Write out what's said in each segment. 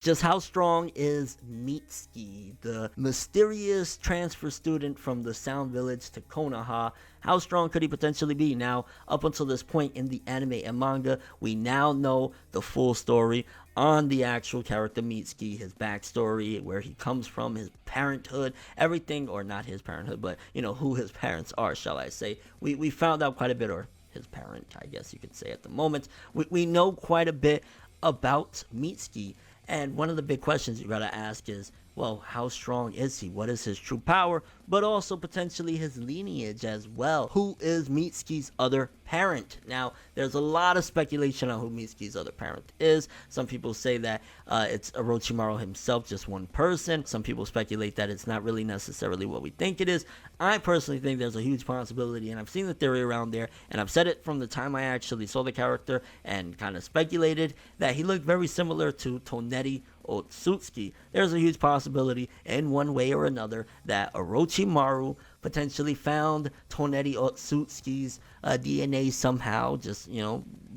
Just how strong is Mitsuki, the mysterious transfer student from the Sound Village to Konoha? How strong could he potentially be? Now, up until this point in the anime and manga, we now know the full story on the actual character Mitsuki, his backstory, where he comes from, his parenthood, everything, or not his parenthood, but, who his parents are, shall I say. We found out quite a bit, or his parent, I guess you could say at the moment. We know quite a bit about Mitsuki. And one of the big questions you gotta ask is, well, how strong is he? What is his true power? But also potentially his lineage as well. Who is Mitsuki's other parent? Now, there's a lot of speculation on who Mitsuki's other parent is. Some people say that it's Orochimaru himself, just one person. Some people speculate that it's not really necessarily what we think it is. I personally think there's a huge possibility, and I've seen the theory around there, and I've said it from the time I actually saw the character and kind of speculated that he looked very similar to Toneri Otsutsuki. There's a huge possibility in one way or another that Orochimaru potentially found Toneri Otsutsuki's DNA somehow, just,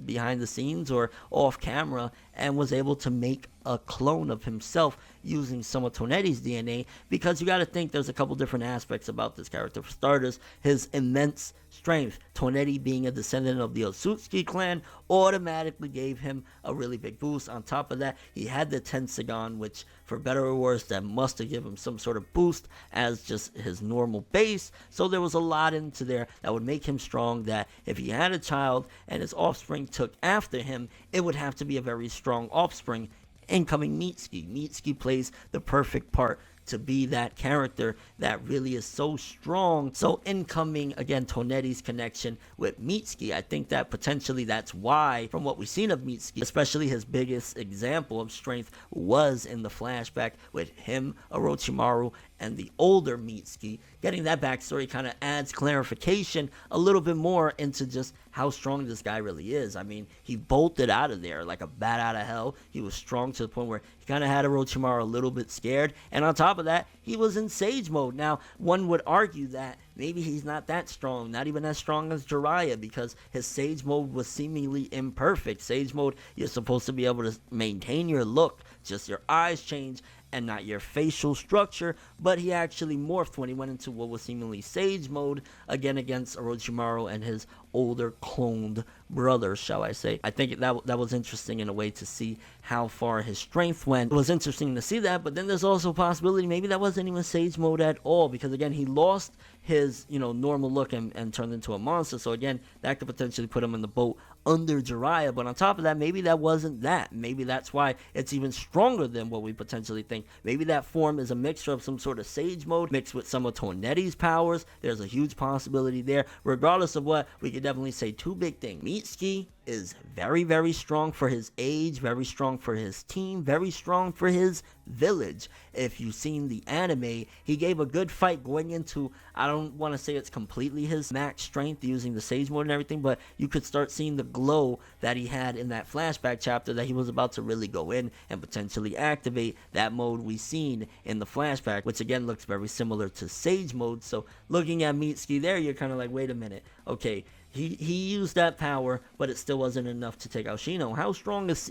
behind the scenes or off camera, and was able to make a clone of himself using some of Toneri's DNA, because you got to think there's a couple different aspects about this character. For starters, his immense strength. Toneri, being a descendant of the Otsutsuki clan, automatically gave him a really big boost. On top of that, he had the Tensagon, which, for better or worse, that must have given him some sort of boost as just his normal base. So there was a lot into there that would make him strong, that if he had a child and his offspring took after him, it would have to be a very strong offspring. Incoming Mitsuki. Mitsuki plays the perfect part to be that character that really is so strong. So incoming, again, Toneri's connection with Mitsuki, I think that potentially that's why, from what we've seen of Mitsuki, especially his biggest example of strength was in the flashback with him, Orochimaru, and the older Mitsuki. Getting that backstory kind of adds clarification a little bit more into just how strong this guy really is. I mean, he bolted out of there like a bat out of hell. He was strong to the point where he kind of had Orochimaru a little bit scared. And on top of that, he was in Sage mode. Now, one would argue that maybe he's not that strong, not even as strong as Jiraiya, because his Sage mode was seemingly imperfect. Sage mode, you're supposed to be able to maintain your look, just your eyes change and not your facial structure, but he actually morphed when he went into what was seemingly Sage mode, again against Orochimaru and his older cloned brother, shall I say. I think that was interesting in a way to see how far his strength went. It was interesting to see that, but then there's also a possibility maybe that wasn't even Sage mode at all, because again, he lost his normal look and turned into a monster. So again, that could potentially put him in the boat under Jiraiya. But on top of that, maybe that wasn't that. Maybe that's why it's even stronger than what we potentially think. Maybe that form is a mixture of some sort of Sage mode mixed with some of Toneri's powers. There's a huge possibility there. Regardless of what, we could definitely say two big things. Mitsuki is very, very strong for his age, very strong for his team, very strong for his village. If you've seen the anime, he gave a good fight going into, I don't want to say it's completely his max strength using the Sage mode and everything, but you could start seeing the glow that he had in that flashback chapter, that he was about to really go in and potentially activate that mode we seen in the flashback, which again looks very similar to Sage mode. So looking at Mitsuki there, you're kind of like, wait a minute, okay, he used that power, but it still wasn't enough to take out Shino. How strong is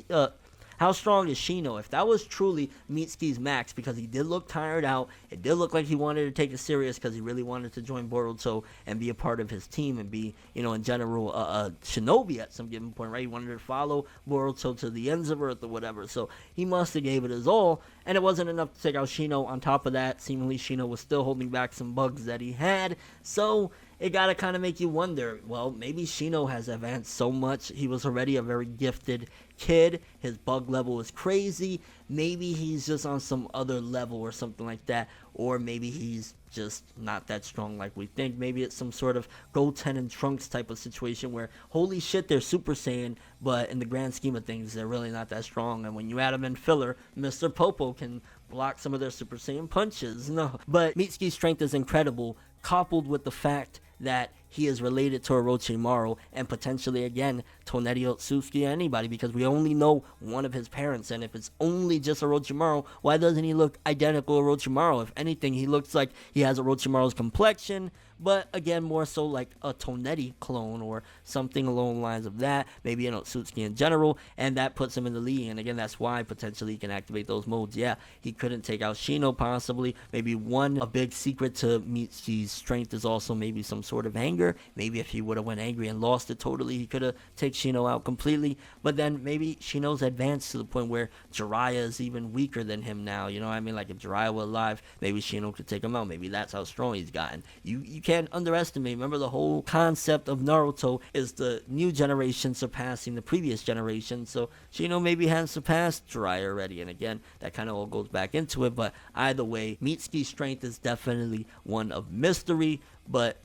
Shino? If that was truly Mitsuki's max, because he did look tired out, it did look like he wanted to take it serious because he really wanted to join Boruto and be a part of his team and be, in general, a shinobi at some given point, right? He wanted to follow Boruto to the ends of Earth or whatever, so he must have gave it his all, and it wasn't enough to take out Shino. On top of that, seemingly Shino was still holding back some bugs that he had, so it gotta kind of make you wonder, well, maybe Shino has advanced so much. He was already a very gifted kid. His bug level is crazy. Maybe he's just on some other level or something like that. Or maybe he's just not that strong like we think. Maybe it's some sort of Goten and Trunks type of situation where, holy shit, they're Super Saiyan, but in the grand scheme of things, they're really not that strong. And when you add them in filler, Mr. Popo can block some of their Super Saiyan punches. No. But Mitsuki's strength is incredible, coupled with the fact that he is related to Orochimaru and potentially, again, Toneri Otsutsuki, anybody, because we only know one of his parents, and if it's only just Orochimaru, why doesn't he look identical to Orochimaru? If anything, he looks like he has Orochimaru's complexion, but again, more so like a Tonetti clone or something along the lines of that, maybe an Otsutsuki in general, and that puts him in the league. And again, that's why potentially he can activate those modes. Yeah, he couldn't take out Shino possibly. Maybe a big secret to Mitsuki's strength is also maybe some sort of anger. Maybe if he would have went angry and lost it totally, he could have taken Shino out completely. But then maybe Shino's advanced to the point where Jiraiya is even weaker than him now. You know what I mean? Like if Jiraiya were alive, maybe Shino could take him out. Maybe that's how strong he's gotten. You can't underestimate. Remember, the whole concept of Naruto is the new generation surpassing the previous generation. So Shino maybe has surpassed Jiraiya already. And again, that kind of all goes back into it. But either way, Mitsuki's strength is definitely one of mystery, but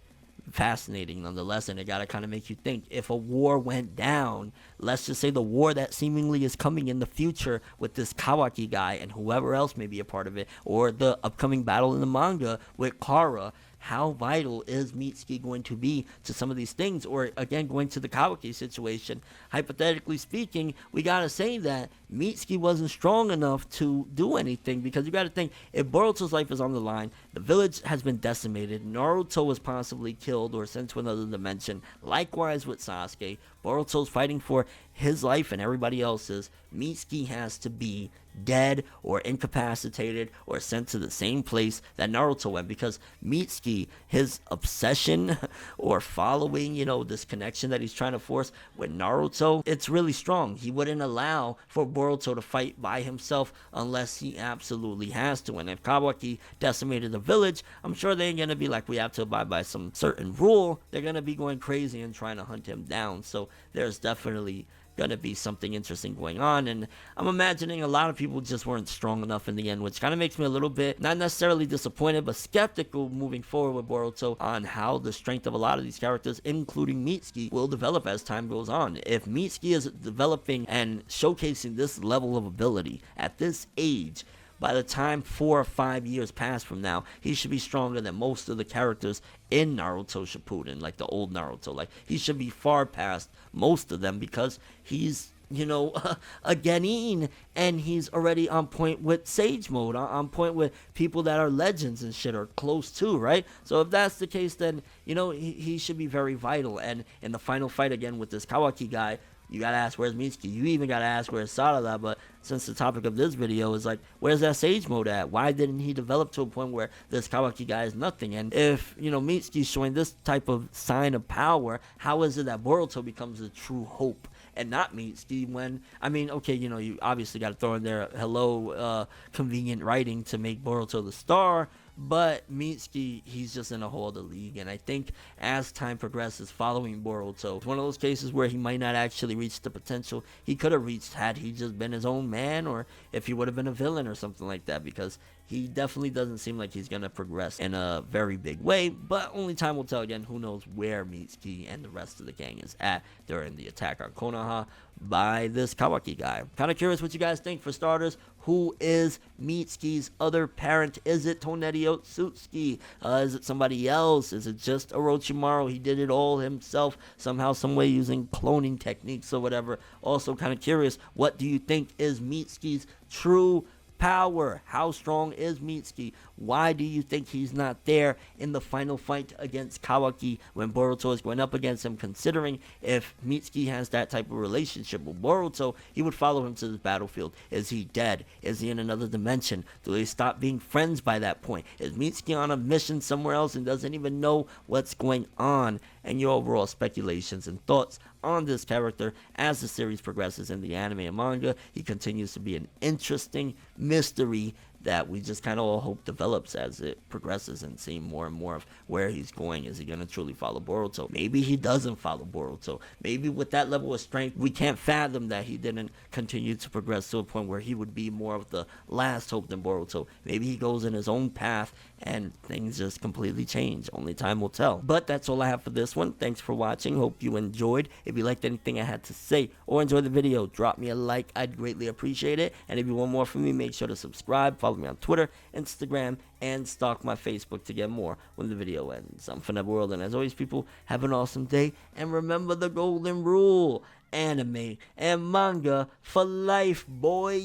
fascinating nonetheless. And it gotta kind of make you think, if a war went down, let's just say the war that seemingly is coming in the future with this Kawaki guy and whoever else may be a part of it, or the upcoming battle in the manga with Kara, how vital is Mitsuki going to be to some of these things? Or again, going to the Kawaki situation, hypothetically speaking, we gotta say that Mitsuki wasn't strong enough to do anything, because you gotta think, if Boruto's life is on the line, the village has been decimated, Naruto was possibly killed or sent to another dimension, likewise with Sasuke, Boruto's fighting for his life and everybody else's, Mitsuki has to be dead or incapacitated or sent to the same place that Naruto went, because Mitsuki, his obsession or following, this connection that he's trying to force with Naruto, it's really strong. He wouldn't allow for Boruto to fight by himself unless he absolutely has to. And if Kawaki decimated the village, I'm sure they ain't gonna be like, we have to abide by some certain rule. They're gonna be going crazy and trying to hunt him down. So there's definitely gonna be something interesting going on, and I'm imagining a lot of people just weren't strong enough in the end, which kind of makes me a little bit, not necessarily disappointed, but skeptical moving forward with Boruto on how the strength of a lot of these characters, including Mitsuki, will develop as time goes on. If Mitsuki is developing and showcasing this level of ability at this age, by the time 4 or 5 years pass from now, he should be stronger than most of the characters in Naruto Shippuden, like the old Naruto. Like, he should be far past most of them, because he's, a Genin, and he's already on point with Sage Mode, on point with people that are legends and shit, or close to, right? So if that's the case, then, he should be very vital. And in the final fight again with this Kawaki guy, you gotta ask, where's Mitsuki? You even gotta ask, where's Sarada? But since the topic of this video is like, where's that Sage Mode at? Why didn't he develop to a point where this Kawaki guy is nothing? And if, Mitsuki's showing this type of sign of power, how is it that Boruto becomes the true hope and not Mitsuki? When, okay, you obviously gotta throw in there, convenient writing to make Boruto the star, but Mitsuki, he's just in a whole other league. And I think as time progresses following Boruto, it's one of those cases where he might not actually reach the potential he could have reached had he just been his own man, or if he would have been a villain or something like that, because he definitely doesn't seem like he's going to progress in a very big way. But only time will tell. Again, who knows where Mitsuki and the rest of the gang is at during the attack on Konoha by this Kawaki guy. Kind of curious what you guys think. For starters, who is Mitsuki's other parent? Is it Tonetti Otsutsuki? Is it somebody else? Is it just Orochimaru? He did it all himself, somehow, some way, using cloning techniques or whatever. Also kind of curious, what do you think is Mitsuki's true power? How strong is Mitsuki? Why do you think he's not there in the final fight against Kawaki when Boruto is going up against him, considering if Mitsuki has that type of relationship with Boruto, he would follow him to the battlefield? Is he dead? Is he in another dimension? Do they stop being friends by that point? Is Mitsuki on a mission somewhere else and doesn't even know what's going on? And your overall speculations and thoughts on this character as the series progresses in the anime and manga. He continues to be an interesting mystery that we just kind of all hope develops as it progresses, and see more and more of where he's going. Is he going to truly follow Boruto? Maybe he doesn't follow Boruto. Maybe with that level of strength, we can't fathom that he didn't continue to progress to a point where he would be more of the last hope than Boruto. Maybe he goes in his own path and things just completely change. Only time will tell. But that's all I have for this one. Thanks for watching. Hope you enjoyed. If you liked anything I had to say or enjoyed the video, drop me a like. I'd greatly appreciate it. And if you want more from me, make sure to subscribe. Follow me on Twitter, Instagram, and stalk my Facebook to get more when the video ends. I'm ForneverWorld, and as always, people, have an awesome day. And remember the golden rule: anime and manga for life, boy.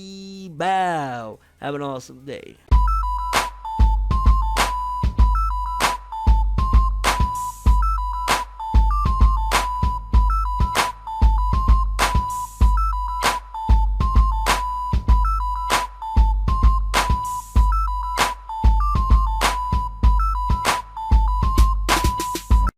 Bow. Have an awesome day.